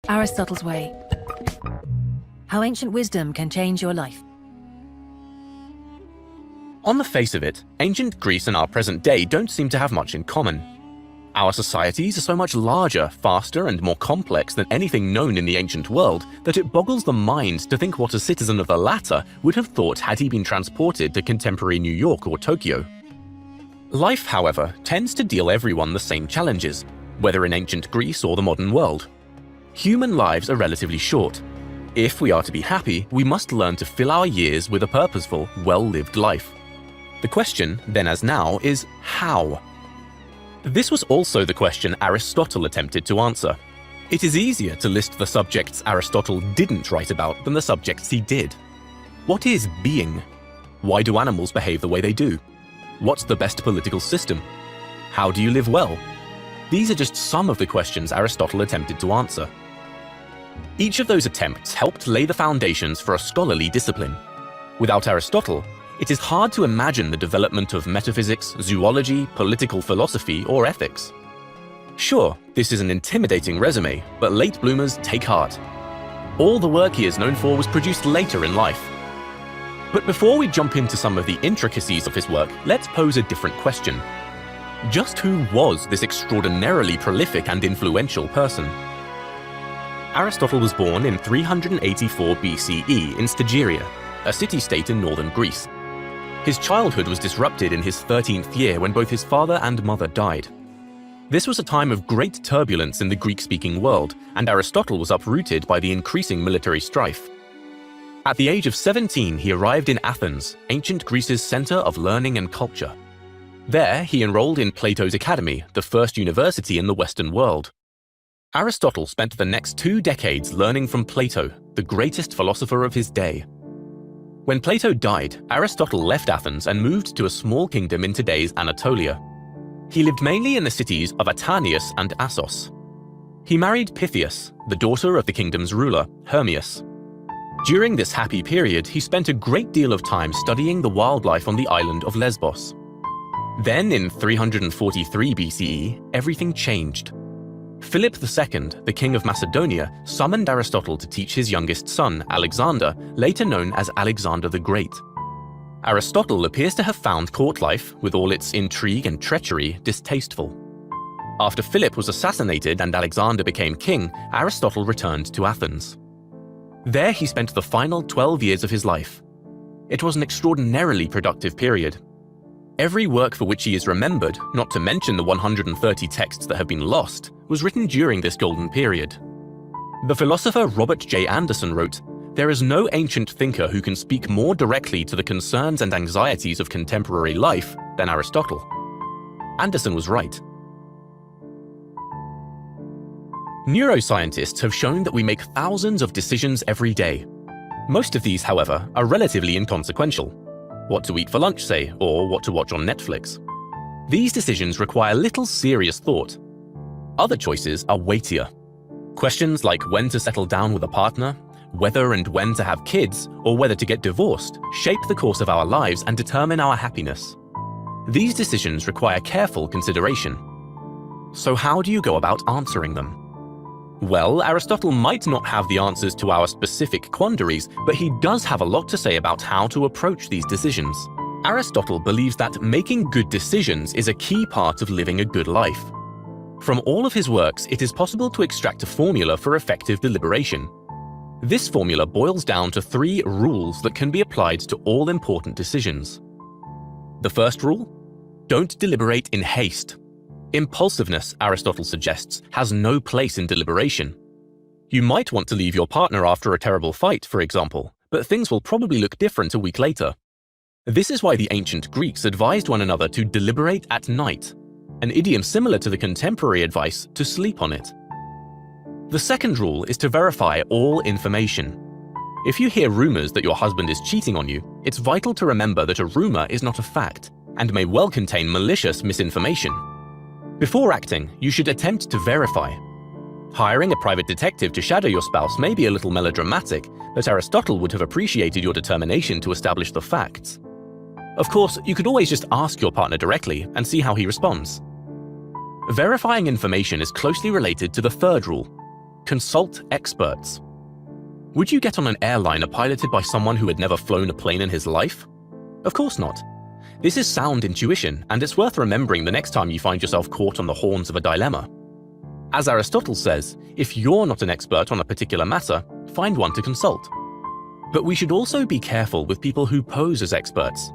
Aristotle's Way. How ancient wisdom can change your life. On the face of it, ancient Greece and our present day don't seem to have much in common. Our societies are so much larger, faster, and more complex than anything known in the ancient world that it boggles the mind to think what a citizen of the latter would have thought had he been transported to contemporary New York or Tokyo. Life, however, tends to deal everyone the same challenges, whether in ancient Greece or the modern world. Human lives are relatively short. If we are to be happy, we must learn to fill our years with a purposeful, well-lived life. The question, then as now, is how? This was also the question Aristotle attempted to answer. It is easier to list the subjects Aristotle didn't write about than the subjects he did. What is being? Why do animals behave the way they do? What's the best political system? How do you live well? These are just some of the questions Aristotle attempted to answer. Each of those attempts helped lay the foundations for a scholarly discipline. Without Aristotle, it is hard to imagine the development of metaphysics, zoology, political philosophy, or ethics. Sure, this is an intimidating resume, but late bloomers take heart. All the work he is known for was produced later in life. But before we jump into some of the intricacies of his work, let's pose a different question. Just who was this extraordinarily prolific and influential person? Aristotle was born in 384 BCE in Stagiria, a city-state in northern Greece. His childhood was disrupted in his 13th year when both his father and mother died. This was a time of great turbulence in the Greek-speaking world, and Aristotle was uprooted by the increasing military strife. At the age of 17, he arrived in Athens, ancient Greece's center of learning and culture. There, he enrolled in Plato's Academy, the first university in the Western world. Aristotle spent the next 2 decades learning from Plato, the greatest philosopher of his day. When Plato died, Aristotle left Athens and moved to a small kingdom in today's Anatolia. He lived mainly in the cities of Atanius and Assos. He married Pythias, the daughter of the kingdom's ruler, Hermias. During this happy period, he spent a great deal of time studying the wildlife on the island of Lesbos. Then, in 343 BCE, everything changed. Philip II, the king of Macedonia, summoned Aristotle to teach his youngest son, Alexander, later known as Alexander the Great. Aristotle appears to have found court life, with all its intrigue and treachery, distasteful. After Philip was assassinated and Alexander became king, Aristotle returned to Athens. There he spent the final 12 years of his life. It was an extraordinarily productive period. Every work for which he is remembered, not to mention the 130 texts that have been lost, was written during this golden period. The philosopher Robert J. Anderson wrote, "There is no ancient thinker who can speak more directly to the concerns and anxieties of contemporary life than Aristotle." Anderson was right. Neuroscientists have shown that we make thousands of decisions every day. Most of these, however, are relatively inconsequential. What to eat for lunch, say, or what to watch on Netflix. These decisions require little serious thought. Other choices are weightier. Questions like when to settle down with a partner, whether and when to have kids, or whether to get divorced shape the course of our lives and determine our happiness. These decisions require careful consideration. So how do you go about answering them? Well, Aristotle might not have the answers to our specific quandaries, but he does have a lot to say about how to approach these decisions. Aristotle believes that making good decisions is a key part of living a good life. From all of his works, it is possible to extract a formula for effective deliberation. This formula boils down to 3 rules that can be applied to all important decisions. The first rule: don't deliberate in haste. Impulsiveness, Aristotle suggests, has no place in deliberation. You might want to leave your partner after a terrible fight, for example, but things will probably look different a week later. This is why the ancient Greeks advised one another to deliberate at night, an idiom similar to the contemporary advice to sleep on it. The second rule is to verify all information. If you hear rumors that your husband is cheating on you, it's vital to remember that a rumor is not a fact, and may well contain malicious misinformation. Before acting, you should attempt to verify. Hiring a private detective to shadow your spouse may be a little melodramatic, but Aristotle would have appreciated your determination to establish the facts. Of course, you could always just ask your partner directly and see how he responds. Verifying information is closely related to the third rule: Consult experts. Would you get on an airliner piloted by someone who had never flown a plane in his life? Of course not. This is sound intuition, and it's worth remembering the next time you find yourself caught on the horns of a dilemma. As Aristotle says, if you're not an expert on a particular matter, find one to consult. But we should also be careful with people who pose as experts.